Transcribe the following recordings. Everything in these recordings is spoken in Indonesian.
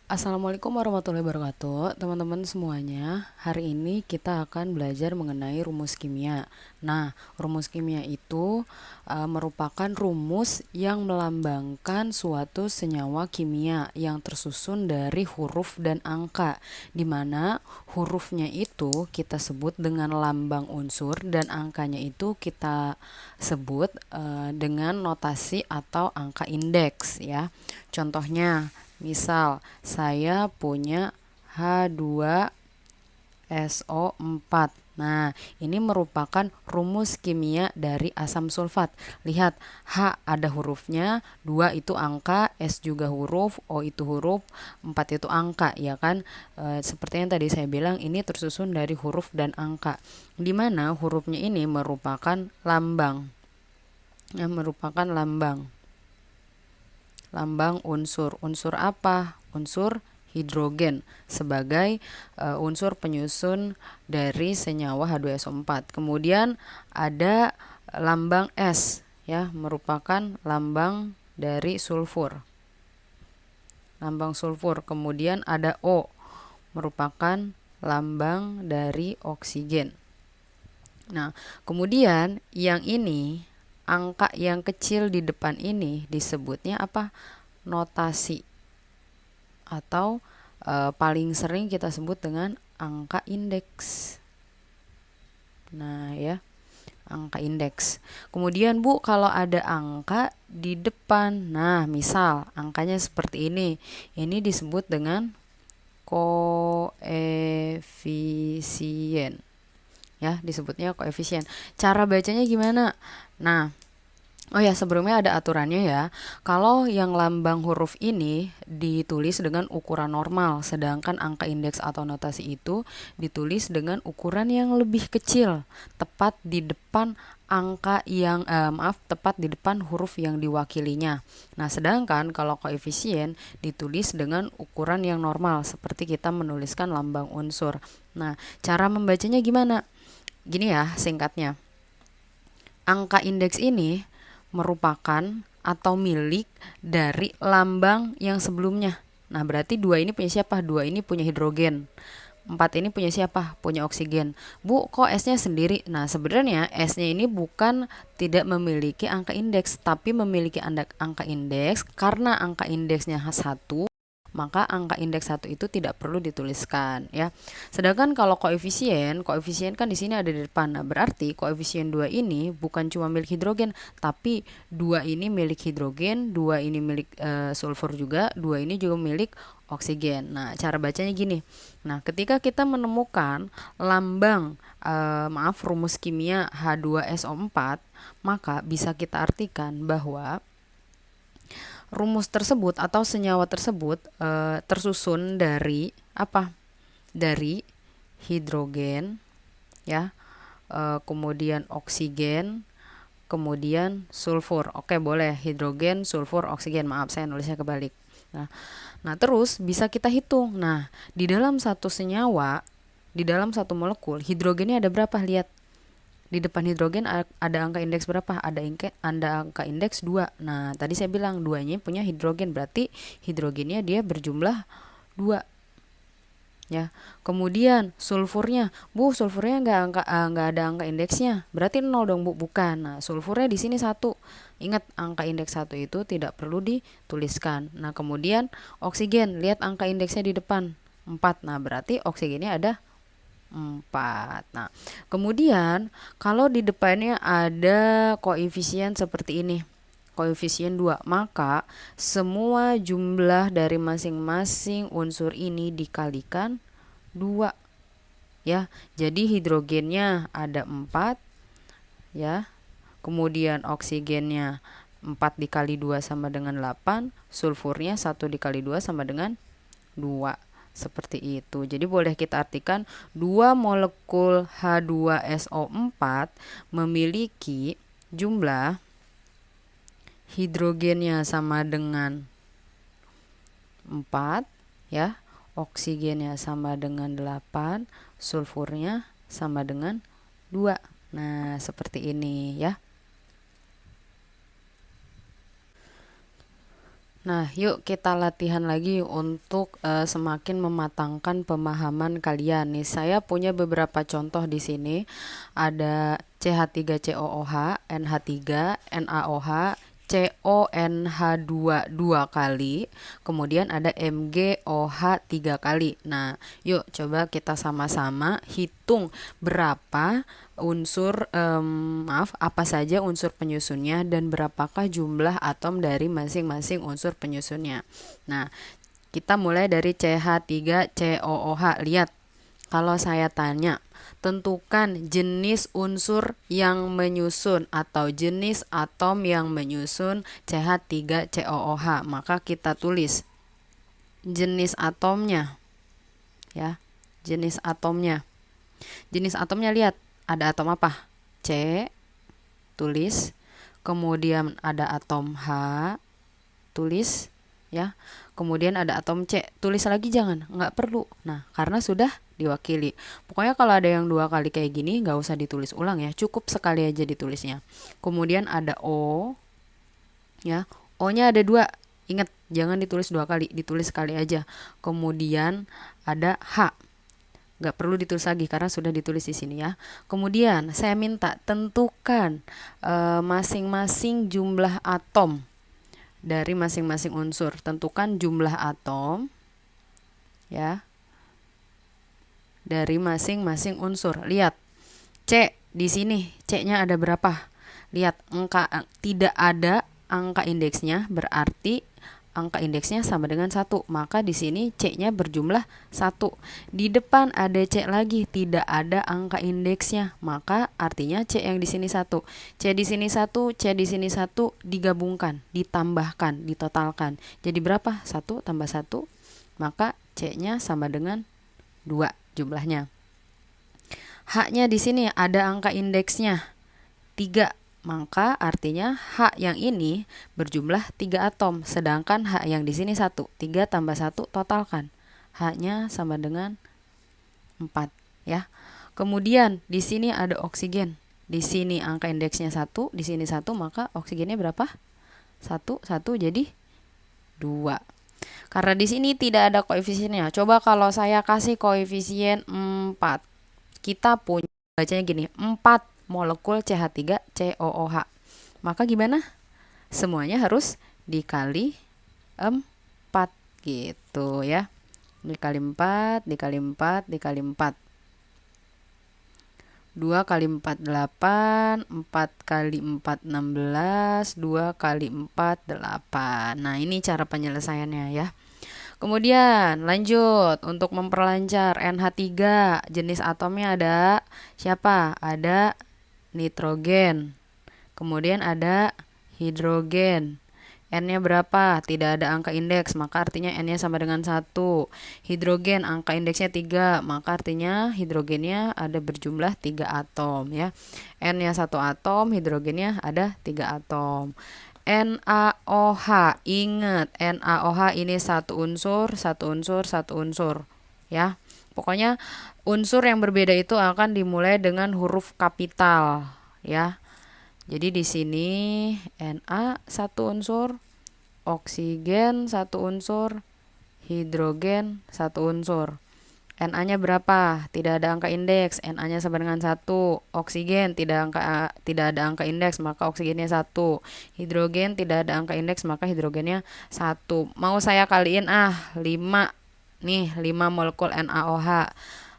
Assalamualaikum warahmatullahi wabarakatuh, teman-teman semuanya. Hari ini kita akan belajar mengenai rumus kimia. Nah, rumus kimia itu merupakan rumus yang melambangkan suatu senyawa kimia yang tersusun dari huruf dan angka, di mana hurufnya itu kita sebut dengan lambang unsur dan angkanya itu kita sebut dengan notasi atau angka indeks ya. Contohnya, misal, saya punya H2SO4. Nah, ini merupakan rumus kimia dari asam sulfat. Lihat, H ada hurufnya, 2 itu angka, S juga huruf, O itu huruf, 4 itu angka, ya kan? Seperti yang tadi saya bilang, ini tersusun dari huruf dan angka. Di mana hurufnya ini merupakan lambang. Ya, merupakan lambang. Lambang unsur. Unsur apa? Unsur hidrogen sebagai unsur penyusun dari senyawa H2SO4. Kemudian ada lambang S ya, merupakan lambang dari sulfur. Lambang sulfur. Kemudian ada O, merupakan lambang dari oksigen. Nah, kemudian yang ini, angka yang kecil di depan ini disebutnya apa? Notasi, atau paling sering kita sebut dengan angka indeks. Nah, ya, angka indeks. Kemudian Bu, kalau ada angka di depan, nah misal angkanya seperti ini. Ini disebut dengan koefisien. Ya, disebutnya koefisien. Cara bacanya gimana? Nah, oh ya, sebelumnya ada aturannya ya. Kalau yang lambang huruf ini ditulis dengan ukuran normal, sedangkan angka indeks atau notasi itu ditulis dengan ukuran yang lebih kecil, tepat di depan angka yang tepat di depan huruf yang diwakilinya. Nah, sedangkan kalau koefisien ditulis dengan ukuran yang normal, seperti kita menuliskan lambang unsur. Nah, cara membacanya gimana? Gini ya, singkatnya. Angka indeks ini merupakan atau milik dari lambang yang sebelumnya. Nah, berarti 2 ini punya siapa? 2 ini punya hidrogen. 4 ini punya siapa? Punya oksigen. Bu, kok S-nya sendiri? Nah, sebenarnya S-nya ini bukan tidak memiliki angka indeks, tapi memiliki angka indeks karena angka indeksnya 1, maka angka indeks 1 itu tidak perlu dituliskan ya. Sedangkan kalau koefisien, koefisien kan di sini ada di depan. Nah, berarti koefisien 2 ini bukan cuma milik hidrogen, tapi 2 ini milik hidrogen, 2 ini milik sulfur juga, 2 ini juga milik oksigen. Nah, cara bacanya gini. Nah, ketika kita menemukan lambang rumus kimia H2SO4, maka bisa kita artikan bahwa rumus tersebut atau senyawa tersebut tersusun dari apa? Dari hidrogen ya, kemudian oksigen, kemudian sulfur. Oke, boleh hidrogen, sulfur, oksigen. Maaf, saya nulisnya kebalik. Nah, terus bisa kita hitung. Nah, di dalam satu senyawa, di dalam satu molekul, hidrogennya ada berapa? Lihat. Di depan hidrogen ada angka indeks berapa? Ada angka indeks 2. Nah, tadi saya bilang 2-nya punya hidrogen, berarti hidrogennya dia berjumlah 2 ya. Kemudian sulfurnya, Bu, sulfurnya nggak ada angka indeksnya. Berarti 0 dong, Bu. Bukan. Nah, sulfurnya di sini 1. Ingat, angka indeks 1 itu tidak perlu dituliskan. Nah, kemudian oksigen, lihat angka indeksnya di depan 4. Nah, berarti oksigennya ada 4. Nah, kemudian kalau di depannya ada koefisien seperti ini, koefisien 2, maka semua jumlah dari masing-masing unsur ini dikalikan 2 ya. Jadi hidrogennya ada 4 ya. Kemudian oksigennya 4 dikali 2 sama dengan 8, sulfurnya 1 dikali 2 sama dengan 2. Seperti itu. Jadi boleh kita artikan 2 molekul H2SO4 memiliki jumlah hidrogennya sama dengan 4 ya, oksigennya sama dengan 8, sulfurnya sama dengan 2. Nah, seperti ini ya. Nah, yuk kita latihan lagi untuk semakin mematangkan pemahaman kalian. Nih, saya punya beberapa contoh di sini. Ada CH3COOH, NH3, NaOH, CONH2 dua kali, kemudian ada MgOH 3 kali. Nah, yuk coba kita sama-sama hitung berapa apa saja unsur penyusunnya dan berapakah jumlah atom dari masing-masing unsur penyusunnya. Nah, kita mulai dari CH3COOH. Lihat, kalau saya tanya, tentukan jenis unsur yang menyusun atau jenis atom yang menyusun CH3COOH, maka kita tulis jenis atomnya, ya. Jenis atomnya. Jenis atomnya, lihat, ada atom apa? C, tulis. Kemudian ada atom H, tulis, ya. Kemudian ada atom C, tulis lagi jangan, nggak perlu. Nah, karena sudah diwakili. Pokoknya kalau ada yang 2 kali kayak gini, nggak usah ditulis ulang ya, cukup sekali aja ditulisnya. Kemudian ada O, ya. O-nya ada 2. Ingat, jangan ditulis 2 kali, ditulis sekali aja. Kemudian ada H, nggak perlu ditulis lagi karena sudah ditulis di sini ya. Kemudian saya minta tentukan masing-masing jumlah atom dari masing-masing unsur. Tentukan jumlah atom, ya, dari masing-masing unsur. Lihat, C di sini, C-nya ada berapa? Lihat, tidak ada angka indeksnya, berarti angka indeksnya sama dengan 1. Maka di sini C-nya berjumlah 1. Di depan ada C lagi, tidak ada angka indeksnya. Maka artinya C yang di sini 1. C di sini 1, C di sini 1 digabungkan, ditambahkan, ditotalkan. Jadi berapa? 1 tambah 1. Maka C-nya sama dengan 2 jumlahnya. H-nya di sini ada angka indeksnya 3. Maka artinya H yang ini berjumlah 3 atom, sedangkan H yang di sini 1. 3 tambah 1 totalkan. H-nya sama dengan 4, ya. Kemudian di sini ada oksigen. Di sini angka indeksnya 1, di sini 1, maka oksigennya berapa? 1, 1 jadi 2. Karena di sini tidak ada koefisiennya. Coba kalau saya kasih koefisien 4. Kita punya, bacanya gini, 4 molekul CH3COOH. Maka gimana? Semuanya harus dikali 4 gitu ya. Dikali 4, dikali 4, dikali 4. 2 kali 4 8, 4 kali 4 16, 2 kali 4 8. Nah, ini cara penyelesaiannya ya. Kemudian lanjut untuk memperlancar NH3, jenis atomnya ada siapa? Ada nitrogen. Kemudian ada hidrogen. N-nya berapa? Tidak ada angka indeks, maka artinya N-nya sama dengan 1. Hidrogen, angka indeksnya 3, maka artinya hidrogennya ada berjumlah 3 atom ya. N-nya 1 atom, hidrogennya ada 3 atom. NaOH, ingat NaOH ini satu unsur, satu unsur, satu unsur ya. Pokoknya unsur yang berbeda itu akan dimulai dengan huruf kapital ya. Jadi di sini Na satu unsur, oksigen satu unsur, hidrogen satu unsur. Na-nya berapa? Tidak ada angka indeks, Na-nya sama dengan 1. Oksigen tidak ada angka indeks, maka oksigennya 1. Hidrogen tidak ada angka indeks, maka hidrogennya 1. Mau saya kaliin 5. Nih, 5 molekul NaOH.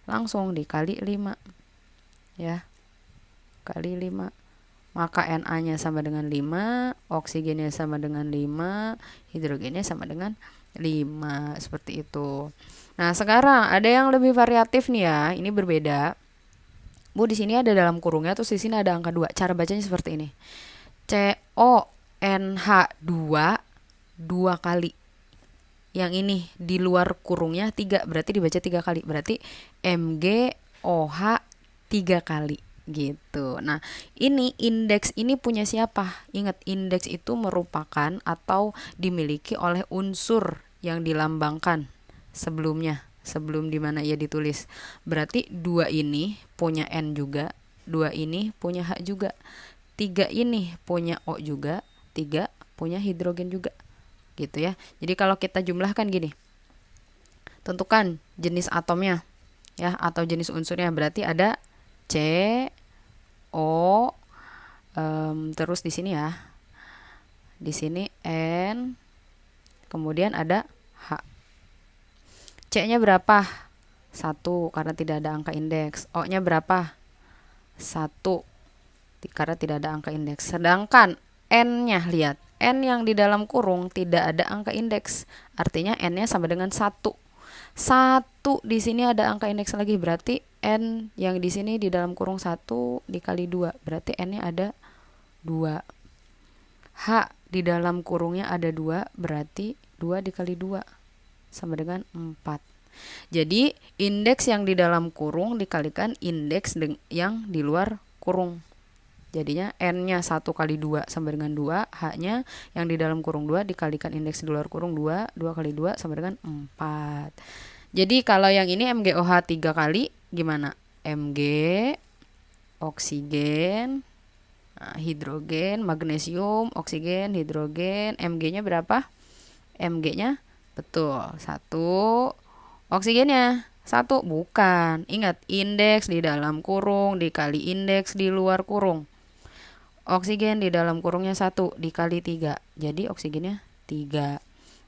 Langsung dikali 5. Ya. Kali 5. Maka Na-nya sama dengan 5, oksigennya sama dengan 5, hidrogennya sama dengan 5. Seperti itu. Nah, sekarang ada yang lebih variatif nih ya. Ini berbeda. Bu, di sini ada dalam kurungnya, terus di sini ada angka 2. Cara bacanya seperti ini. CONH2 2 kali. Yang ini di luar kurungnya 3, berarti dibaca 3 kali. Berarti MgOH 3 kali gitu. Nah, ini indeks ini punya siapa? Ingat, indeks itu merupakan atau dimiliki oleh unsur yang dilambangkan sebelumnya, sebelum dimana ia ditulis. Berarti 2 ini punya N juga, 2 ini punya H juga, 3 ini punya O juga, 3 punya hidrogen juga gitu ya. Jadi kalau kita jumlahkan gini, tentukan jenis atomnya ya atau jenis unsurnya, berarti ada C, O, terus di sini ya, di sini N, kemudian ada H. C-nya berapa? 1 karena tidak ada angka indeks. O-nya berapa? 1 karena tidak ada angka indeks. Sedangkan N-nya, lihat, N yang di dalam kurung tidak ada angka indeks. Artinya N-nya sama dengan 1. 1 di sini ada angka indeks lagi, berarti N yang di sini di dalam kurung 1 dikali 2, berarti N-nya ada 2. H di dalam kurungnya ada 2, berarti 2 dikali 2 sama dengan 4. Jadi indeks yang di dalam kurung dikalikan indeks yang di luar kurung. Jadinya N-nya 1 kali 2 sama dengan 2, H-nya yang di dalam kurung 2 dikalikan indeks di luar kurung 2, 2 kali 2 sama dengan 4. Jadi kalau yang ini MgOH 3 kali, gimana? Mg, oksigen, hidrogen, magnesium, oksigen, hidrogen, Mg-nya berapa? Mg-nya betul 1. Oksigennya 1, bukan. Ingat, indeks di dalam kurung dikali indeks di luar kurung. Oksigen di dalam kurungnya 1 dikali 3, jadi oksigennya 3.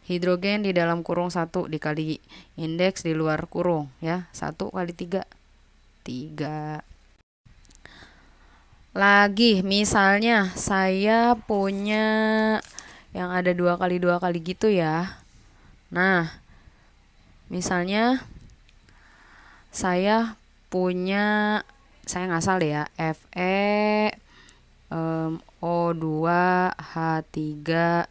Hidrogen di dalam kurung 1 dikali indeks di luar kurung ya, 1 kali 3, 3. Lagi misalnya saya punya yang ada 2 kali 2 kali gitu ya. Nah, misalnya saya punya, saya ngasal ya, Fe O2H3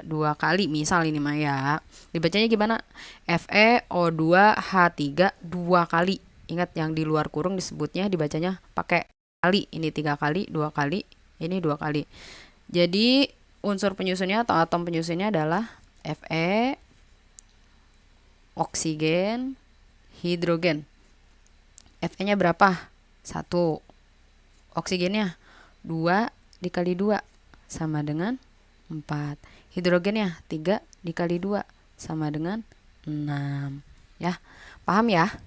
2 kali, misal ini mah ya. Dibacanya gimana? FeO2H3 2 kali. Ingat, yang di luar kurung disebutnya dibacanya pakai kali. Ini 3 kali, 2 kali, ini 2 kali. Jadi unsur penyusunnya atau atom penyusunnya adalah Fe, oksigen, hidrogen. Fe-nya berapa? 1. Oksigennya 2 dikali 2 sama dengan 4. Hidrogennya 3 dikali 2 sama dengan 6. Ya, paham ya?